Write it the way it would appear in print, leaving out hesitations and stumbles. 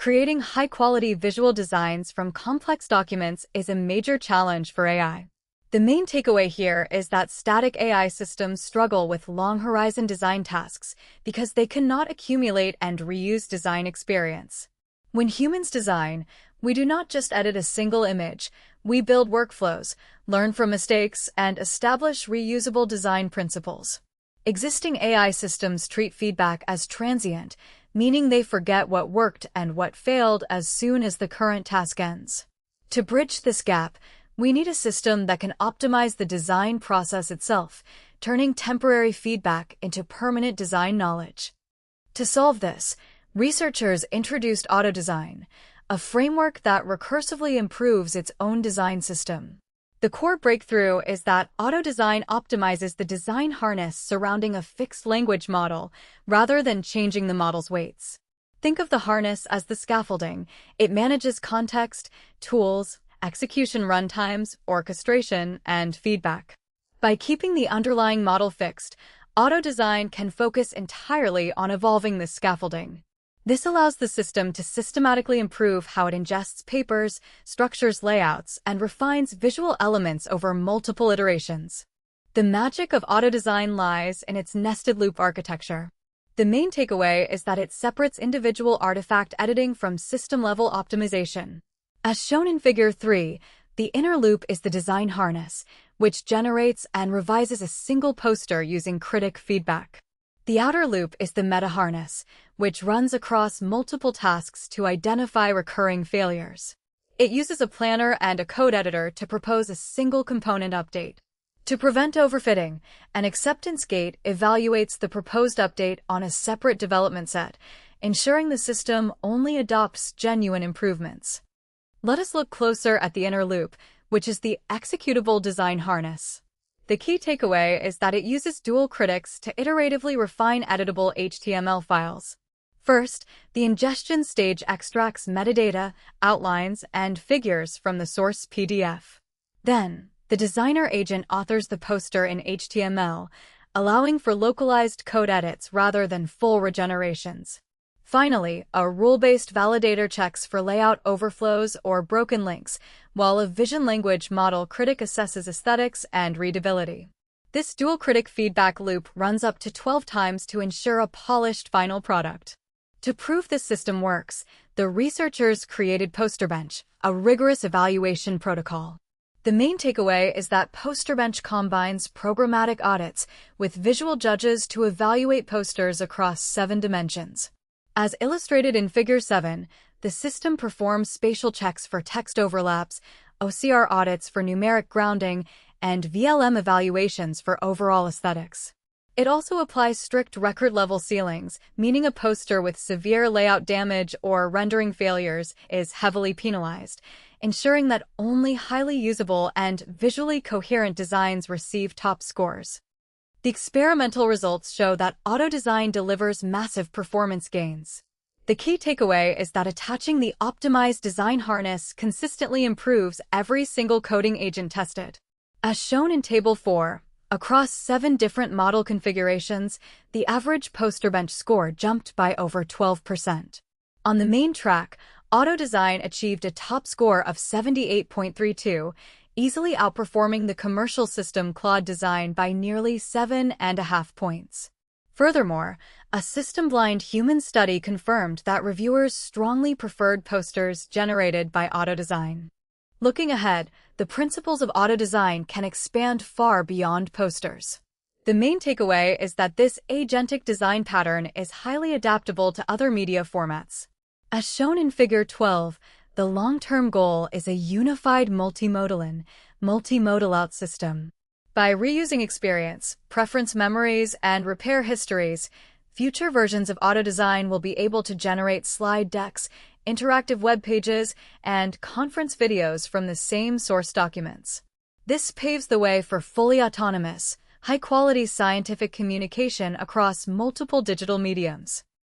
Creating high-quality visual designs from complex documents is a major challenge for AI. The main takeaway here is that static AI systems struggle with long-horizon design tasks because they cannot accumulate and reuse design experience. When humans design, we do not just edit a single image, we build workflows, learn from mistakes, and establish reusable design principles. Existing AI systems treat feedback as transient, meaning they forget what worked and what failed as soon as the current task ends. To bridge this gap, we need a system that can optimize the design process itself, turning temporary feedback into permanent design knowledge. To solve this, researchers introduced AutoDesign, a framework that recursively improves its own design system. The core breakthrough is that AutoDesign optimizes the design harness surrounding a fixed language model rather than changing the model's weights. Think of the harness as the scaffolding. It manages context, tools, execution runtimes, orchestration, and feedback. By keeping the underlying model fixed, AutoDesign can focus entirely on evolving this scaffolding. This allows the system to systematically improve how it ingests papers, structures layouts, and refines visual elements over multiple iterations. The magic of AutoDesign lies in its nested loop architecture. The main takeaway is that it separates individual artifact editing from system-level optimization. As shown in Figure 3, the inner loop is the design harness, which generates and revises a single poster using critic feedback. The outer loop is the meta harness, which runs across multiple tasks to identify recurring failures. It uses a planner and a code editor to propose a single component update. To prevent overfitting, an acceptance gate evaluates the proposed update on a separate development set, ensuring the system only adopts genuine improvements. Let us look closer at the inner loop, which is the executable design harness. The key takeaway is that it uses dual critics to iteratively refine editable HTML files. First, the ingestion stage extracts metadata, outlines, and figures from the source PDF. Then, the designer agent authors the poster in HTML, allowing for localized code edits rather than full regenerations. Finally, a rule-based validator checks for layout overflows or broken links, while a vision language model critic assesses aesthetics and readability. This dual critic feedback loop runs up to 12 times to ensure a polished final product. To prove this system works, the researchers created PosterBench, a rigorous evaluation protocol. The main takeaway is that PosterBench combines programmatic audits with visual judges to evaluate posters across 7 dimensions. As illustrated in Figure 7, the system performs spatial checks for text overlaps, OCR audits for numeric grounding, and VLM evaluations for overall aesthetics. It also applies strict record-level ceilings, meaning a poster with severe layout damage or rendering failures is heavily penalized, ensuring that only highly usable and visually coherent designs receive top scores. The experimental results show that AutoDesign delivers massive performance gains. The key takeaway is that attaching the optimized design harness consistently improves every single coding agent tested. As shown in Table 4, across 7 different model configurations, the average PosterBench score jumped by over 12%. On the main track, AutoDesign achieved a top score of 78.32, easily outperforming the commercial system Claude Design by nearly 7.5 points. Furthermore, a system-blind human study confirmed that reviewers strongly preferred posters generated by AutoDesign. Looking ahead, the principles of AutoDesign can expand far beyond posters. The main takeaway is that this agentic design pattern is highly adaptable to other media formats. As shown in Figure 12, the long-term goal is a unified multimodal-in, multimodal-out system. By reusing experience, preference memories, and repair histories, future versions of AutoDesign will be able to generate slide decks, interactive web pages, and conference videos from the same source documents. This paves the way for fully autonomous, high-quality scientific communication across multiple digital mediums.